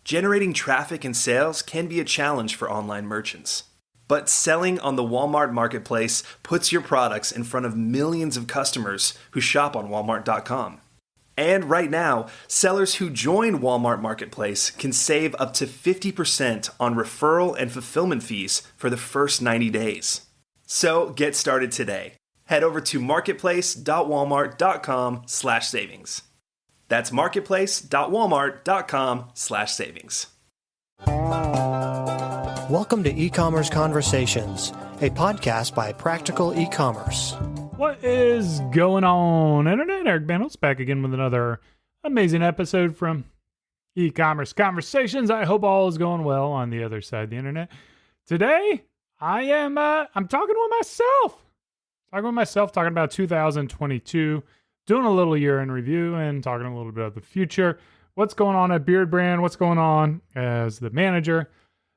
Generating traffic and sales can be a challenge for online merchants. But selling on the Walmart Marketplace puts your products in front of millions of customers who shop on Walmart.com. And right now, sellers who join Walmart Marketplace can save up to 50% on referral and fulfillment fees for the first 90 days. So get started today. Head over to marketplace.walmart.com/savings. That's marketplace.walmart.com/savings. Welcome to E-Commerce Conversations, a podcast by Practical E-Commerce. What is going on, Internet? Eric Bandels back again with another amazing episode from E-Commerce Conversations. I hope all is going well on the other side of the Internet. Today, I'm talking with myself. Talking about 2022, doing a little year in review and talking a little bit about the future. What's going on at Beard Brand? What's going on as the manager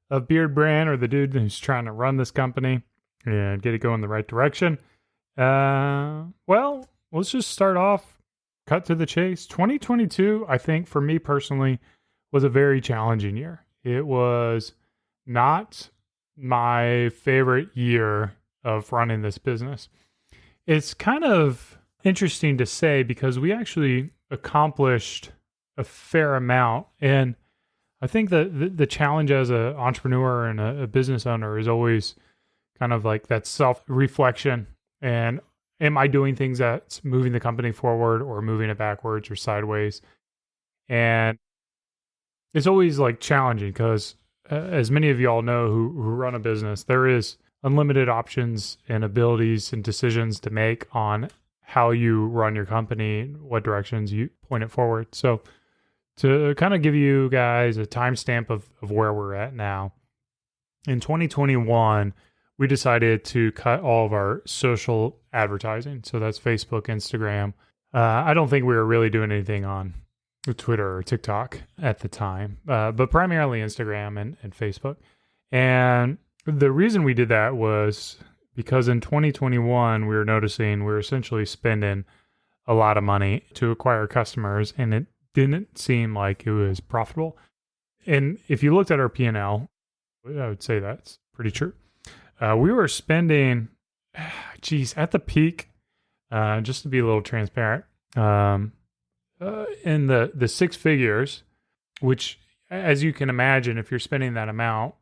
of Beard Brand, or the dude who's trying to run this company and get it going the right direction? Well, let's just start off, cut to the chase. 2022, I think for me personally, was a very challenging year. It was not my favorite year of running this business. It's kind of interesting to say because we actually accomplished a fair amount. And I think that the challenge as an entrepreneur and a business owner is always kind of like that self-reflection. And am I doing things that's moving the company forward or moving it backwards or sideways? And it's always like challenging because as many of y'all know who run a business, there is unlimited options and abilities and decisions to make on how you run your company, what directions you point it forward. So to kind of give you guys a timestamp of where we're at now, in 2021, we decided to cut all of our social advertising. So that's Facebook, Instagram. I don't think we were really doing anything on Twitter or TikTok at the time, but primarily Instagram and Facebook. And the reason we did that was because in 2021, we were noticing we were essentially spending a lot of money to acquire customers, and it didn't seem like it was profitable. And if you looked at our P&L, I would say that's pretty true. We were spending, at the peak, just to be a little transparent, in the six figures, which, as you can imagine, if you're spending that amount,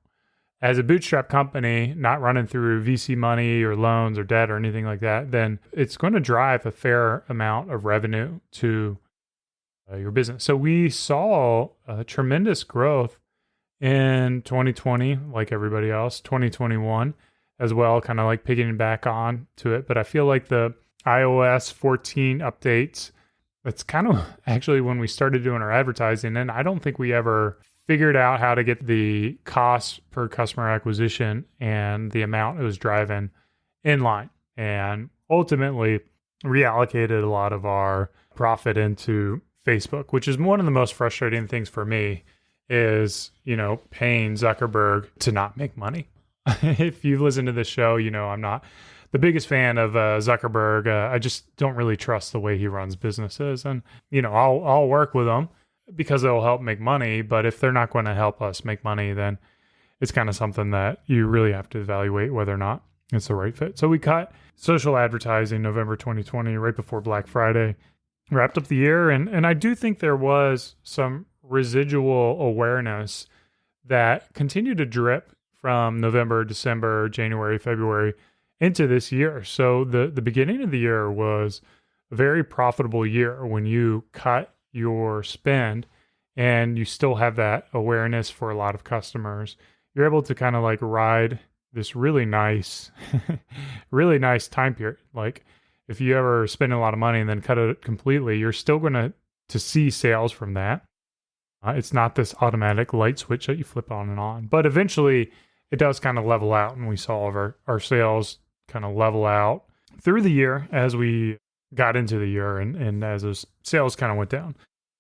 as a bootstrap company, not running through VC money or loans or debt or anything like that, then it's going to drive a fair amount of revenue to your business. So we saw tremendous growth in 2020, like everybody else, 2021 as well, kind of like picking back on to it. But I feel like the iOS 14 updates, that's kind of actually when we started doing our advertising. And I don't think we ever figured out how to get the cost per customer acquisition and the amount it was driving in line, and ultimately reallocated a lot of our profit into Facebook, which is one of the most frustrating things for me is, paying Zuckerberg to not make money. If you've listened to this show, I'm not the biggest fan of Zuckerberg. I just don't really trust the way he runs businesses. And, I'll work with him because it'll help make money. But if they're not going to help us make money, then it's kind of something that you really have to evaluate whether or not it's the right fit. So we cut social advertising November 2020, right before Black Friday, wrapped up the year. And I do think there was some residual awareness that continued to drip from November, December, January, February into this year. So the beginning of the year was a very profitable year when you cut your spend and you still have that awareness for a lot of customers. You're able to kind of like ride this really nice, really nice time period. Like if you ever spend a lot of money and then cut it completely, you're still going to see sales from that. It's not this automatic light switch that you flip on and on, but eventually it does kind of level out, and we saw all of our sales kind of level out through the year as we got into the year and as those sales kind of went down.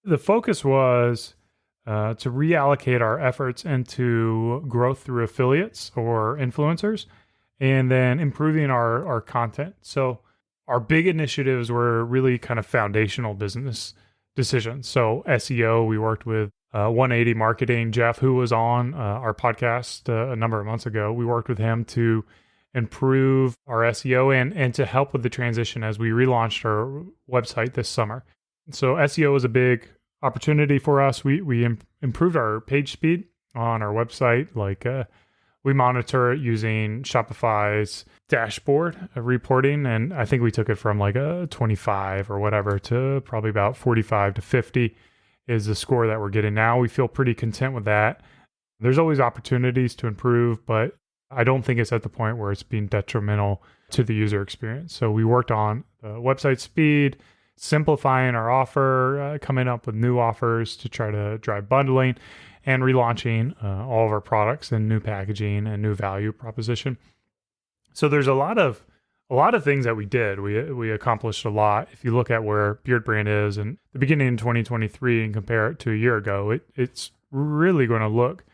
The focus was to reallocate our efforts into growth through affiliates or influencers, and then improving our content. So our big initiatives were really kind of foundational business decisions. So SEO, we worked with 180 Marketing, Jeff, who was on our podcast a number of months ago. We worked with him to improve our SEO and to help with the transition as we relaunched our website this summer. So SEO was a big opportunity for us. We improved our page speed on our website. Like we monitor it using Shopify's dashboard reporting, and I think we took it from like a 25 or whatever to probably about 45 to 50 is the score that we're getting now. We feel pretty content with that. There's always opportunities to improve, but I don't think it's at the point where it's being detrimental to the user experience. So we worked on the website speed, simplifying our offer, coming up with new offers to try to drive bundling, and relaunching all of our products and new packaging and new value proposition. So there's a lot of things that we did. We accomplished a lot. If you look at where Beard Brand is in the beginning of 2023 and compare it to a year ago, it's really going to look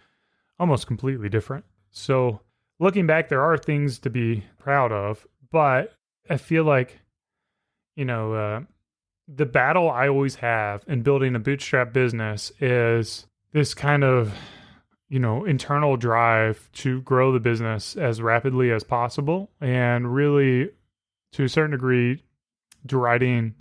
almost completely different. So looking back, there are things to be proud of, but I feel like, the battle I always have in building a bootstrap business is this kind of, internal drive to grow the business as rapidly as possible and really, to a certain degree, deriding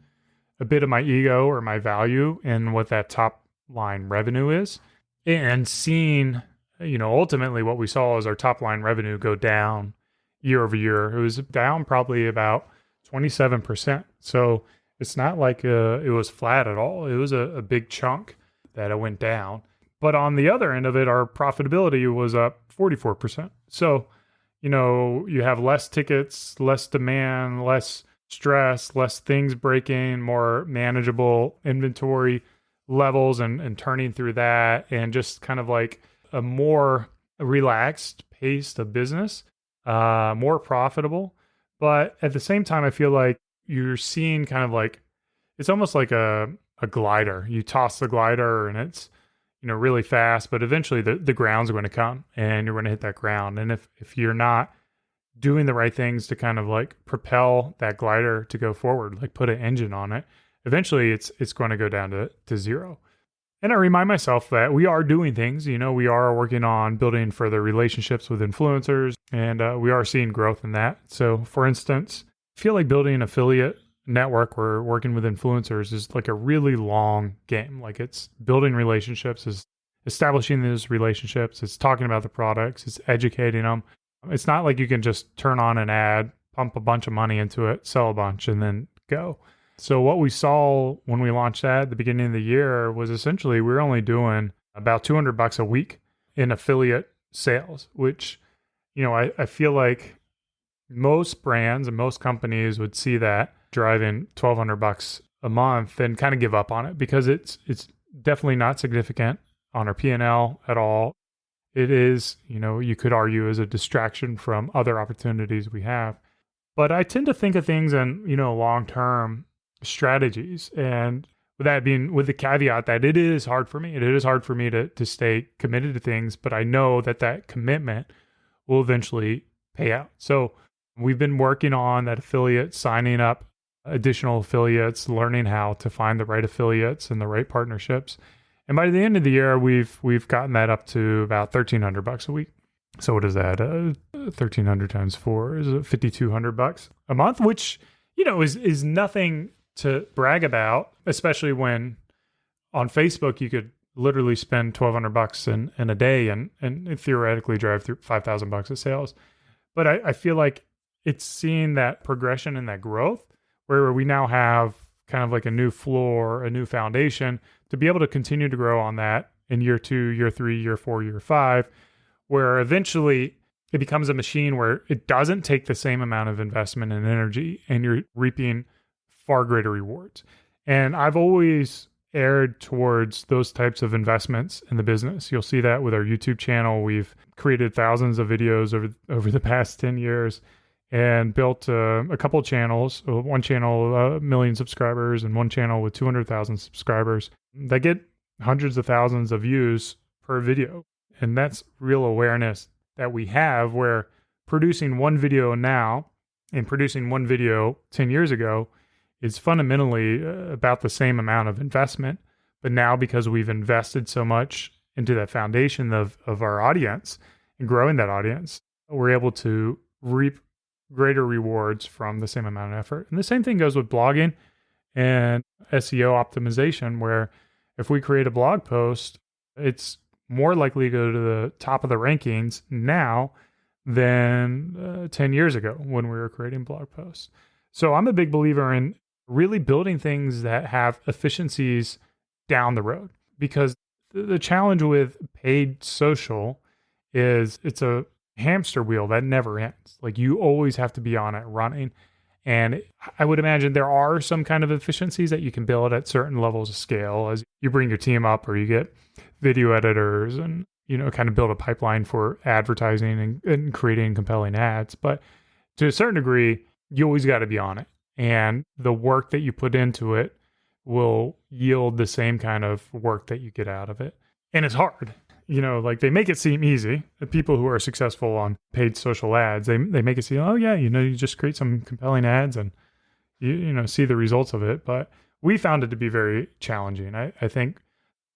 a bit of my ego or my value in what that top line revenue is, and seeing, ultimately what we saw is our top line revenue go down year over year. It was down probably about 27%. So it's not like it was flat at all. It was a big chunk that it went down. But on the other end of it, our profitability was up 44%. So, you have less tickets, less demand, less stress, less things breaking, more manageable inventory levels and turning through that, and just kind of like a more relaxed pace of business, more profitable. But at the same time, I feel like you're seeing kind of like, it's almost like a glider. You toss the glider and it's, really fast, but eventually the ground's going to come and you're going to hit that ground. And if you're not doing the right things to kind of like propel that glider to go forward, like put an engine on it, eventually it's going to go down to zero. And I remind myself that we are doing things, we are working on building further relationships with influencers, and we are seeing growth in that. So for instance, I feel like building an affiliate network where working with influencers is like a really long game. Like it's building relationships, is establishing those relationships, it's talking about the products, it's educating them. It's not like you can just turn on an ad, pump a bunch of money into it, sell a bunch, and then go. So what we saw when we launched that at the beginning of the year was essentially we were only doing about $200 a week in affiliate sales, which, I feel like most brands and most companies would see that driving $1,200 a month and kind of give up on it because it's definitely not significant on our P&L at all. It is, you could argue, as a distraction from other opportunities we have. But I tend to think of things in, long-term strategies. And with that being, with the caveat that it is hard for me. It is hard for me to stay committed to things, but I know that commitment will eventually pay out. So we've been working on that affiliate, signing up additional affiliates, learning how to find the right affiliates and the right partnerships. And by the end of the year, we've gotten that up to about $1,300 a week. So what is that? 1,300 times 4 is $5,200 a month, which, is nothing to brag about, especially when on Facebook you could literally spend $1,200 in a day and theoretically drive through $5,000 of sales. But I feel like it's seeing that progression and that growth where we now have kind of like a new floor, a new foundation to be able to continue to grow on that in year 2, year 3, year 4, year 5, where eventually it becomes a machine where it doesn't take the same amount of investment and energy and you're reaping far greater rewards. And I've always erred towards those types of investments in the business. You'll see that with our YouTube channel. We've created thousands of videos over the past 10 years and built a couple of channels, one channel, 1 million subscribers, and one channel with 200,000 subscribers that get hundreds of thousands of views per video. And that's real awareness that we have, where producing one video now and producing one video 10 years ago is fundamentally about the same amount of investment, But now, because we've invested so much into that foundation of our audience and growing that audience, we're able to reap greater rewards from the same amount of effort. And the same thing goes with blogging and SEO optimization, where if we create a blog post, it's more likely to go to the top of the rankings now than 10 years ago when we were creating blog posts. So I'm a big believer in really building things that have efficiencies down the road, because the challenge with paid social is it's a hamster wheel that never ends. Like, you always have to be on it running. And I would imagine there are some kind of efficiencies that you can build at certain levels of scale as you bring your team up, or you get video editors and, kind of build a pipeline for advertising and creating compelling ads. But to a certain degree, you always got to be on it. And the work that you put into it will yield the same kind of work that you get out of it. And it's hard. Like, they make it seem easy. The people who are successful on paid social ads, they make it seem, oh yeah, you just create some compelling ads and you see the results of it. But we found it to be very challenging. I think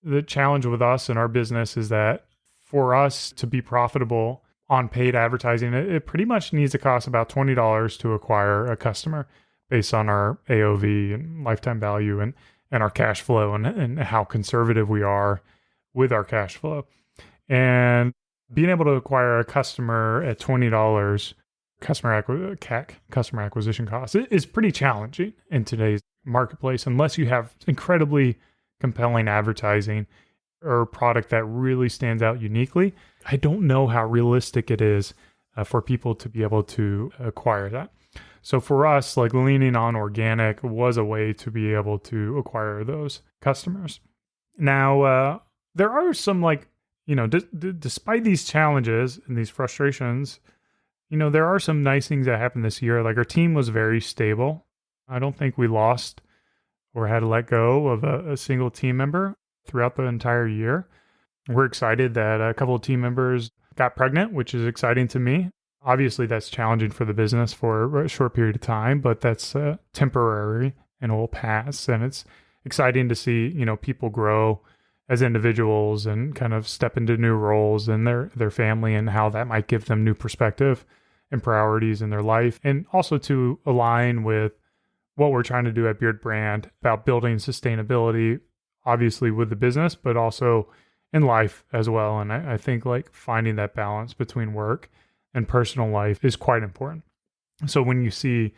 the challenge with us and our business is that for us to be profitable on paid advertising, it pretty much needs to cost about $20 to acquire a customer based on our AOV and lifetime value and our cash flow and how conservative we are with our cash flow. And being able to acquire a customer at $20 customer acquisition cost is pretty challenging in today's marketplace, unless you have incredibly compelling advertising or a product that really stands out uniquely. I don't know how realistic it is for people to be able to acquire that. So for us, like, leaning on organic was a way to be able to acquire those customers. Now, there are some, despite these challenges and these frustrations, there are some nice things that happened this year. Like, our team was very stable. I don't think we lost or had to let go of a single team member throughout the entire year. We're excited that a couple of team members got pregnant, which is exciting to me. Obviously, that's challenging for the business for a short period of time, but that's temporary and it will pass. And it's exciting to see, people grow as individuals and kind of step into new roles in their family, and how that might give them new perspective and priorities in their life. And also to align with what we're trying to do at Beard Brand about building sustainability, obviously with the business, but also in life as well. And I think finding that balance between work and personal life is quite important. So when you see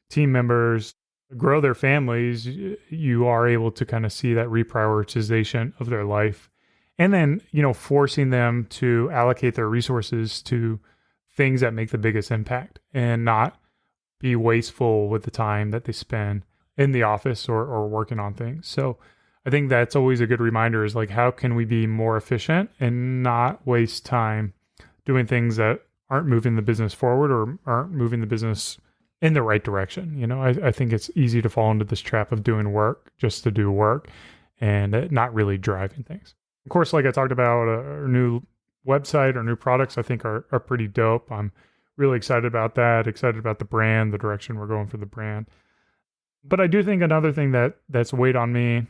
team members grow their families, you are able to kind of see that reprioritization of their life. And then, forcing them to allocate their resources to things that make the biggest impact and not be wasteful with the time that they spend in the office or working on things. So I think that's always a good reminder, is how can we be more efficient and not waste time doing things that aren't moving the business forward or aren't moving the business in the right direction. I think it's easy to fall into this trap of doing work just to do work and not really driving things. Of course, like I talked about, our new website, our new products, I think are pretty dope. I'm really excited about that, excited about the brand, the direction we're going for the brand. But I do think another thing that's weighed on me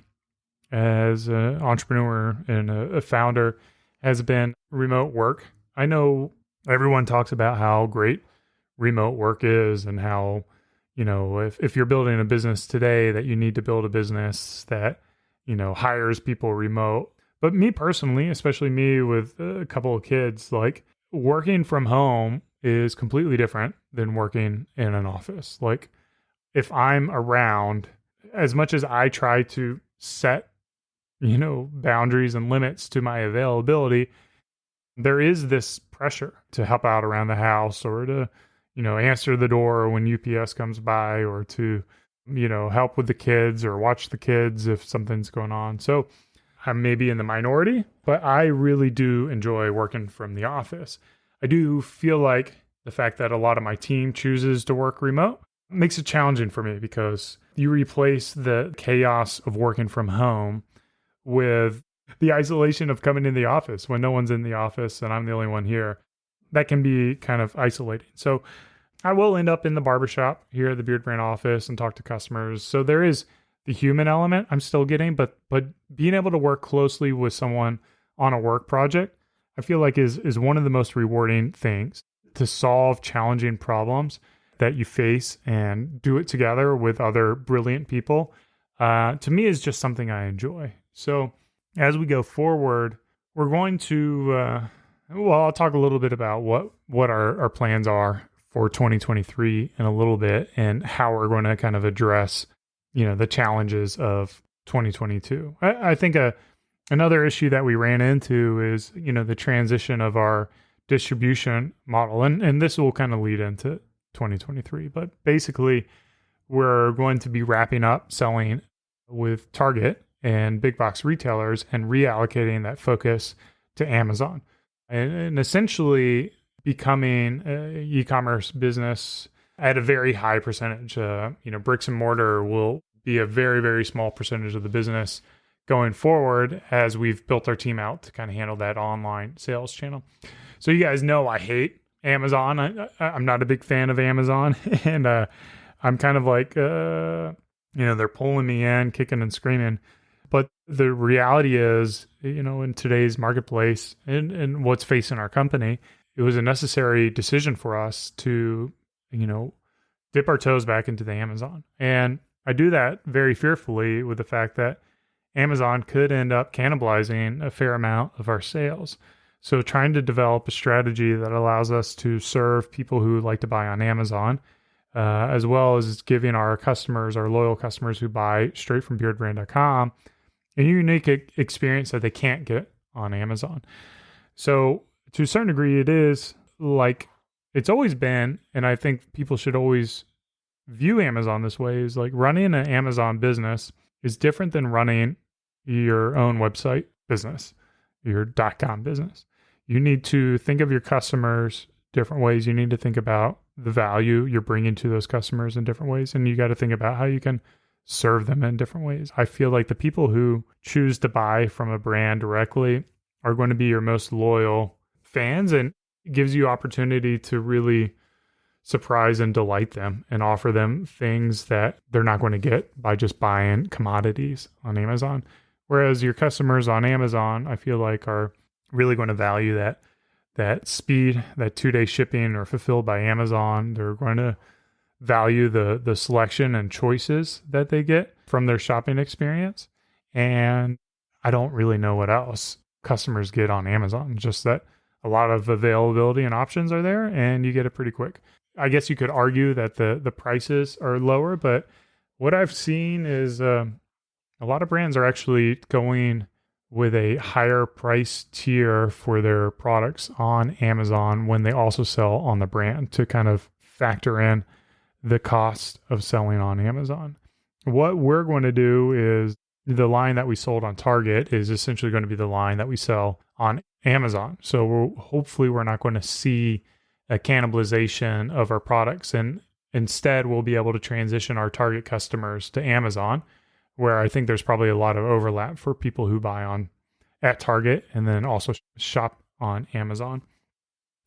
as an entrepreneur and a founder has been remote work. I know everyone talks about how great remote work is and how, if you're building a business today, that you need to build a business that, hires people remote. But me personally, especially me with a couple of kids, working from home is completely different than working in an office. If I'm around, as much as I try to set, boundaries and limits to my availability, there is this pressure to help out around the house or to, answer the door when UPS comes by, or to, help with the kids or watch the kids if something's going on. So I'm maybe in the minority, but I really do enjoy working from the office. I do feel like the fact that a lot of my team chooses to work remote makes it challenging for me, because you replace the chaos of working from home with the isolation of coming in the office when no one's in the office and I'm the only one here. That can be kind of isolating. So I will end up in the barbershop here at the Beard Brand office and talk to customers. So there is the human element I'm still getting, but being able to work closely with someone on a work project, I feel like is one of the most rewarding things, to solve challenging problems that you face and do it together with other brilliant people. To me, is just something I enjoy. So as we go forward, we're going to, I'll talk a little bit about what our plans are for 2023 in a little bit, and how we're going to kind of address, the challenges of 2022. I think another issue that we ran into is, the transition of our distribution model. And this will kind of lead into 2023. But basically, we're going to be wrapping up selling with Target and big box retailers and reallocating that focus to Amazon. And essentially becoming an e-commerce business at a very high percentage. Bricks and mortar will be a very, very small percentage of the business going forward, as we've built our team out to kind of handle that online sales channel. So you guys know I hate Amazon. I'm not a big fan of Amazon. And I'm kind of like, they're pulling me in, kicking and screaming. But the reality is, in today's marketplace and what's facing our company, it was a necessary decision for us to, dip our toes back into the Amazon. And I do that very fearfully with the fact that Amazon could end up cannibalizing a fair amount of our sales. So trying to develop a strategy that allows us to serve people who like to buy on Amazon, as well as giving our customers, our loyal customers who buy straight from beardbrand.com, a unique experience that they can't get on Amazon. So to a certain degree, it is like it's always been, and I think people should always view Amazon this way, is like running an Amazon business is different than running your own website business, your .com business. You need to think of your customers different ways. You need to think about the value you're bringing to those customers in different ways. And you got to think about how you can serve them in different ways. I feel like the people who choose to buy from a brand directly are going to be your most loyal fans, and it gives you opportunity to really surprise and delight them and offer them things that they're not going to get by just buying commodities on Amazon. Whereas your customers on Amazon, I feel like, are really going to value that speed, that 2-day shipping or fulfilled by Amazon. They're going to value the selection and choices that they get from their shopping experience. And I don't really know what else customers get on Amazon, just that a lot of availability and options are there, and you get it pretty quick. I guess you could argue that the prices are lower, but what I've seen is a lot of brands are actually going with a higher price tier for their products on Amazon when they also sell on the brand, to kind of factor in the cost of selling on Amazon. What we're going to do is the line that we sold on Target is essentially going to be the line that we sell on Amazon. So hopefully we're not going to see a cannibalization of our products, and instead we'll be able to transition our Target customers to Amazon, where I think there's probably a lot of overlap for people who buy at Target and then also shop on Amazon.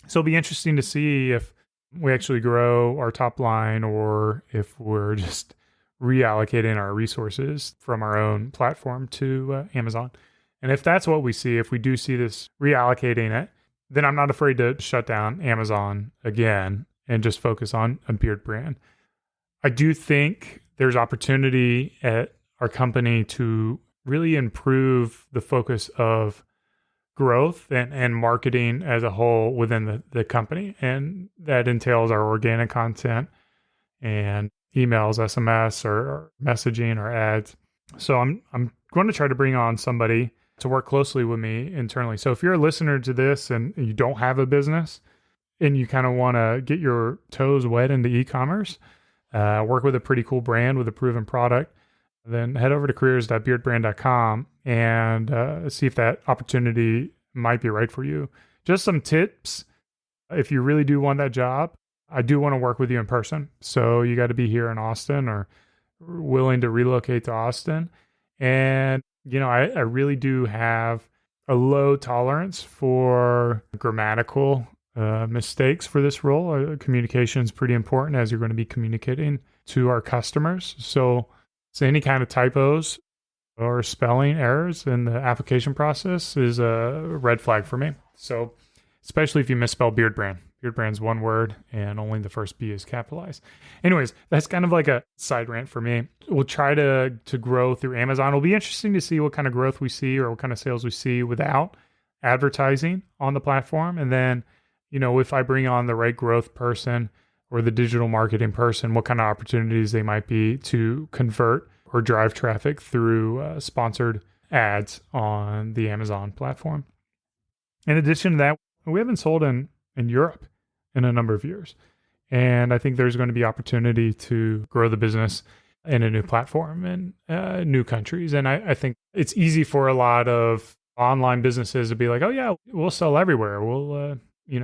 So it'll be interesting to see if we actually grow our top line, or if we're just reallocating our resources from our own platform to Amazon. And if that's what we see, if we do see this reallocating it, then I'm not afraid to shut down Amazon again and just focus on a Beard Brand. I do think there's opportunity at our company to really improve the focus of growth and marketing as a whole within the company. And that entails our organic content and emails, SMS, or messaging or ads. So I'm going to try to bring on somebody to work closely with me internally. So if you're a listener to this and you don't have a business and you kind of want to get your toes wet into e-commerce, work with a pretty cool brand with a proven product, then head over to careers.beardbrand.com and see if that opportunity might be right for you. Just some tips. If you really do want that job, I do want to work with you in person. So you got to be here in Austin or willing to relocate to Austin. And I really do have a low tolerance for grammatical mistakes for this role. Communication is pretty important, as you're going to be communicating to our customers. So So any kind of typos or spelling errors in the application process is a red flag for me. So especially if you misspell Beard Brand. Beard Brand's one word and only the first B is capitalized. Anyways, that's kind of like a side rant for me. We'll try to grow through Amazon. It'll be interesting to see what kind of growth we see or what kind of sales we see without advertising on the platform. And then, if I bring on the right growth person or the digital marketing person, what kind of opportunities they might be to convert or drive traffic through sponsored ads on the Amazon platform. In addition to that, we haven't sold in Europe in a number of years. And I think there's going to be opportunity to grow the business in a new platform and new countries. And I think it's easy for a lot of online businesses to be like, oh yeah, we'll sell everywhere. We'll,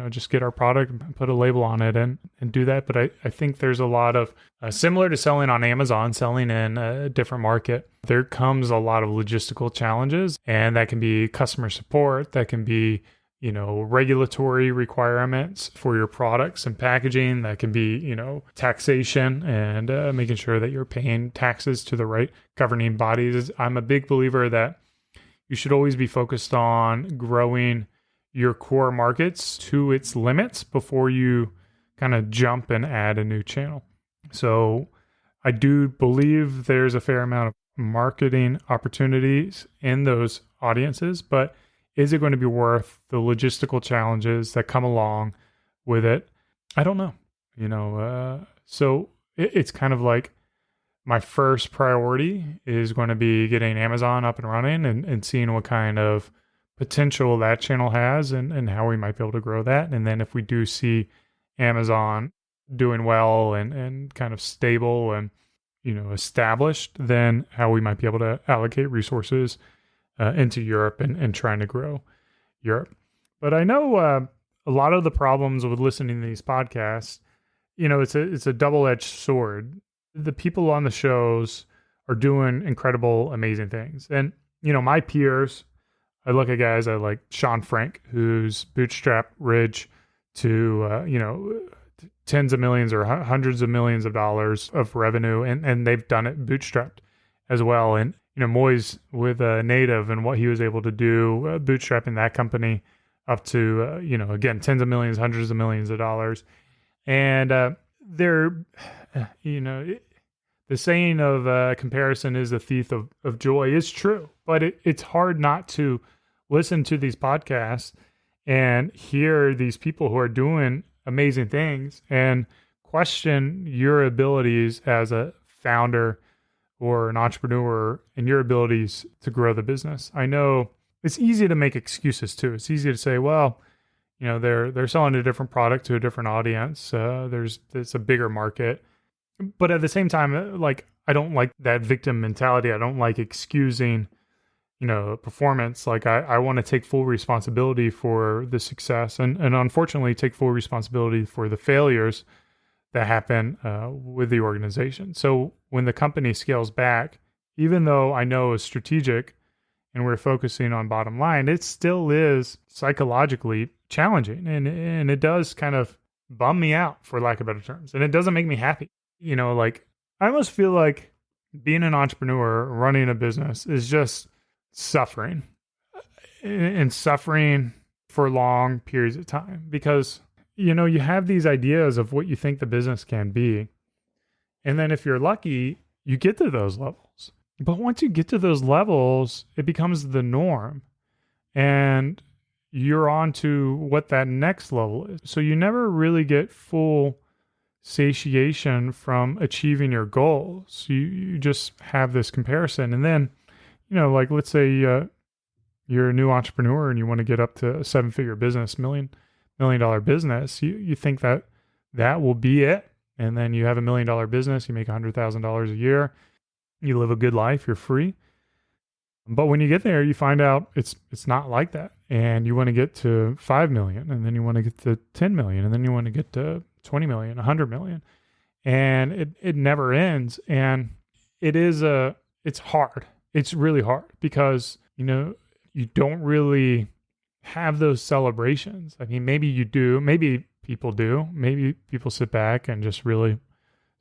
just get our product and put a label on it and do that. But I think there's a lot of, similar to selling on Amazon, selling in a different market, there comes a lot of logistical challenges, and that can be customer support, that can be regulatory requirements for your products and packaging. That can be, taxation and making sure that you're paying taxes to the right governing bodies. I'm a big believer that you should always be focused on growing your core markets to its limits before you kind of jump and add a new channel. So I do believe there's a fair amount of marketing opportunities in those audiences, but is it going to be worth the logistical challenges that come along with it? I don't know. So it's kind of like my first priority is going to be getting Amazon up and running and seeing what kind of potential that channel has and how we might be able to grow that. And then if we do see Amazon doing well and kind of stable and, established, then how we might be able to allocate resources into Europe and trying to grow Europe. But I know a lot of the problems with listening to these podcasts, it's a double-edged sword. The people on the shows are doing incredible, amazing things. And, my peers, I look at guys like Sean Frank, who's bootstrapped Ridge to, tens of millions or hundreds of millions of dollars of revenue, and they've done it bootstrapped as well. And, Moise with Native and what he was able to do, bootstrapping that company up to, again, tens of millions, hundreds of millions of dollars. And they're, the saying of comparison is the thief of joy is true, but it's hard not to listen to these podcasts and hear these people who are doing amazing things and question your abilities as a founder or an entrepreneur and your abilities to grow the business. I know it's easy to make excuses too. It's easy to say, well, they're selling a different product to a different audience. It's a bigger market. But at the same time, I don't like that victim mentality. I don't like excusing, performance. I want to take full responsibility for the success and unfortunately take full responsibility for the failures that happen with the organization. So when the company scales back, even though I know it's strategic and we're focusing on bottom line, it still is psychologically challenging. And it does kind of bum me out, for lack of better terms. And it doesn't make me happy. I almost feel like being an entrepreneur, running a business is just suffering and suffering for long periods of time because, you have these ideas of what you think the business can be. And then if you're lucky, you get to those levels. But once you get to those levels, it becomes the norm and you're on to what that next level is. So you never really get full satiation from achieving your goals. You just have this comparison. And then, let's say you're a new entrepreneur and you want to get up to a 7-figure business, $1 million business. You think that will be it. And then you have $1 million business, you make $100,000 a year, you live a good life, you're free. But when you get there, you find out it's not like that. And you want to get to 5 million, and then you want to get to 10 million, and then you want to get to 20 million, 100 million. And it never ends. And it's hard. It's really hard because, you don't really have those celebrations. I mean, maybe you do, maybe people do, maybe people sit back and just really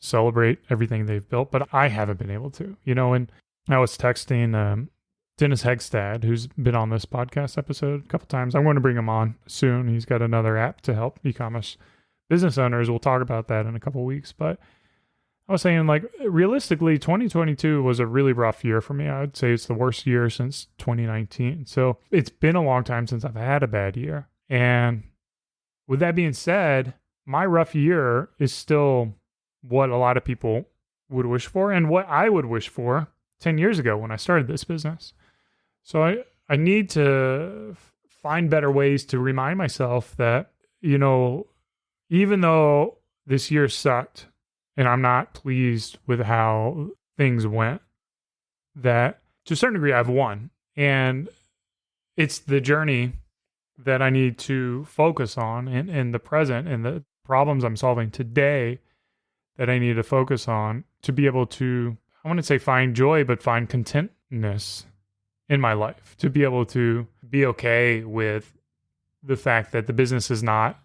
celebrate everything they've built, but I haven't been able to, and I was texting Dennis Hegstad, who's been on this podcast episode a couple times. I'm going to bring him on soon. He's got another app to help e-commerce business owners. We'll talk about that in a couple of weeks, but I was saying, like, realistically, 2022 was a really rough year for me. I would say it's the worst year since 2019. So it's been a long time since I've had a bad year. And with that being said, my rough year is still what a lot of people would wish for and what I would wish for 10 years ago when I started this business. So I need to find better ways to remind myself that, even though this year sucked, and I'm not pleased with how things went, that to a certain degree I've won. And it's the journey that I need to focus on in the present and the problems I'm solving today that I need to focus on to be able to, I wouldn't say find joy, but find contentness in my life, to be able to be okay with the fact that the business has not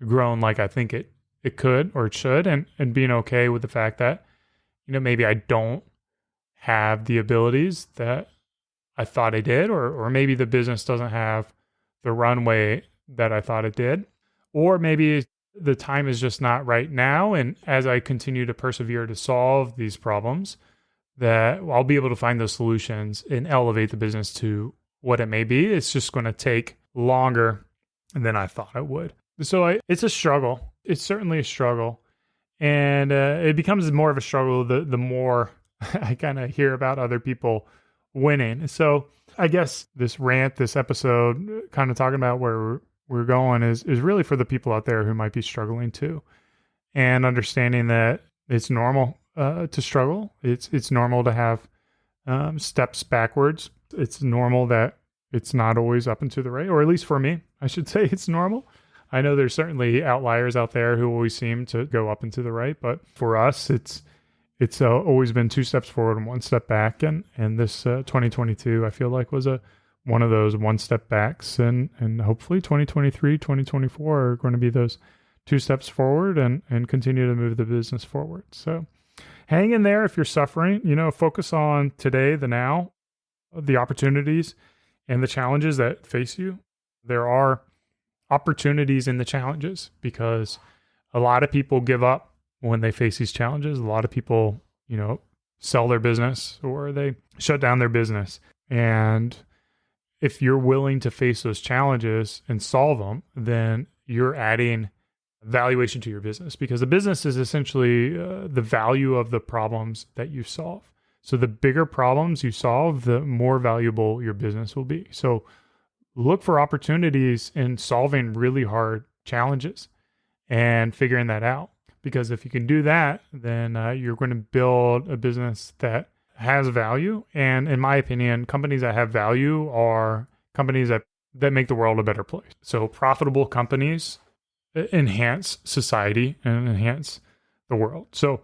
grown like I think it could or it should, and being okay with the fact that, maybe I don't have the abilities that I thought I did, or maybe the business doesn't have the runway that I thought it did, or maybe the time is just not right now. And as I continue to persevere to solve these problems, that I'll be able to find those solutions and elevate the business to what it may be. It's just going to take longer than I thought it would. So it's a struggle. It's certainly a struggle. And it becomes more of a struggle the more I kind of hear about other people winning. So I guess this rant, this episode, kind of talking about where we're going is really for the people out there who might be struggling too. And understanding that it's normal to struggle. It's normal to have steps backwards. It's normal that it's not always up and to the right, or at least for me, I should say it's normal. I know there's certainly outliers out there who always seem to go up and to the right, but for us, it's always been 2 steps forward and 1 step back. And this 2022, I feel like was one of those 1 step backs, and hopefully 2023, 2024 are going to be those 2 steps forward and continue to move the business forward. So hang in there if you're suffering, focus on today, the now, the opportunities and the challenges that face you. There are opportunities in the challenges because a lot of people give up when they face these challenges. A lot of people, sell their business or they shut down their business. And if you're willing to face those challenges and solve them, then you're adding valuation to your business, because the business is essentially the value of the problems that you solve. So the bigger problems you solve, the more valuable your business will be. So look for opportunities in solving really hard challenges and figuring that out. Because if you can do that, then you're going to build a business that has value. And in my opinion, companies that have value are companies that make the world a better place. So profitable companies enhance society and enhance the world. So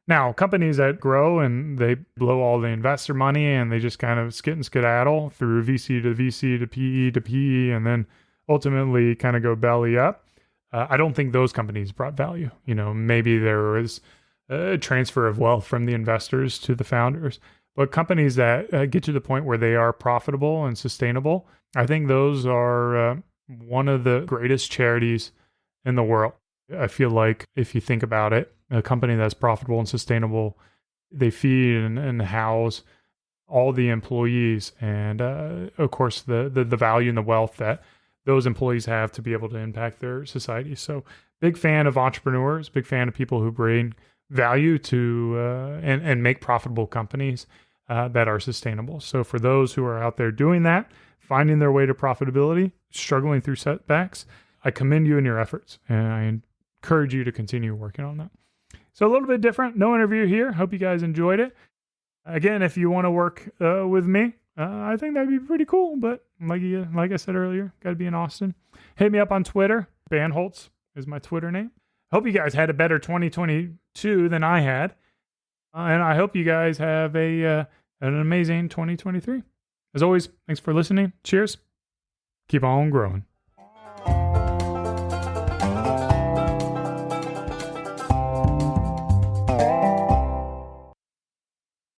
now companies that grow and they blow all the investor money and they just kind of skit and skedaddle through VC to VC to PE to PE and then ultimately kind of go belly up. I don't think those companies brought value. Maybe there was a transfer of wealth from the investors to the founders, but companies that get to the point where they are profitable and sustainable, I think those are one of the greatest charities in the world. I feel like if you think about it, a company that's profitable and sustainable, they feed and house all the employees and, of course, the value and the wealth that those employees have to be able to impact their society. So big fan of entrepreneurs, big fan of people who bring value to and make profitable companies that are sustainable. So for those who are out there doing that, finding their way to profitability, struggling through setbacks, I commend you in your efforts, and I encourage you to continue working on that. So a little bit different, no interview here. Hope you guys enjoyed it. Again, if you want to work with me, I think that'd be pretty cool. But like I said earlier, got to be in Austin. Hit me up on Twitter. Banholtz is my Twitter name. Hope you guys had a better 2022 than I had, and I hope you guys have an amazing 2023. As always, thanks for listening. Cheers. Keep on growing.